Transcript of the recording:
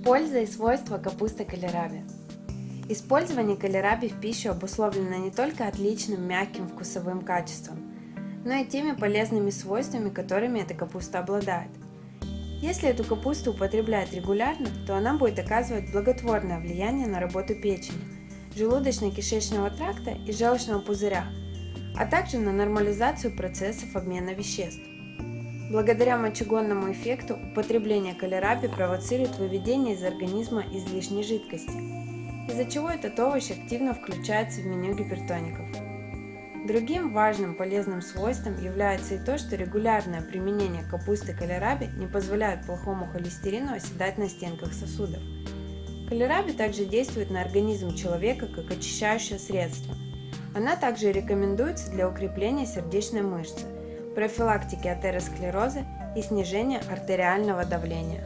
Польза и свойства капусты кальраби. Использование кальраби в пищу обусловлено не только отличным мягким вкусовым качеством, но и теми полезными свойствами, которыми эта капуста обладает. Если эту капусту употреблять регулярно, то она будет оказывать благотворное влияние на работу печени, желудочно-кишечного тракта и желчного пузыря, а также на нормализацию процессов обмена веществ. Благодаря мочегонному эффекту употребление кальраби провоцирует выведение из организма излишней жидкости, из-за чего этот овощ активно включается в меню гипертоников. Другим важным полезным свойством является и то, что регулярное применение капусты кальраби не позволяет плохому холестерину оседать на стенках сосудов. Кальраби также действует на организм человека как очищающее средство. Она также рекомендуется для укрепления сердечной мышцы, профилактики атеросклероза и снижения артериального давления.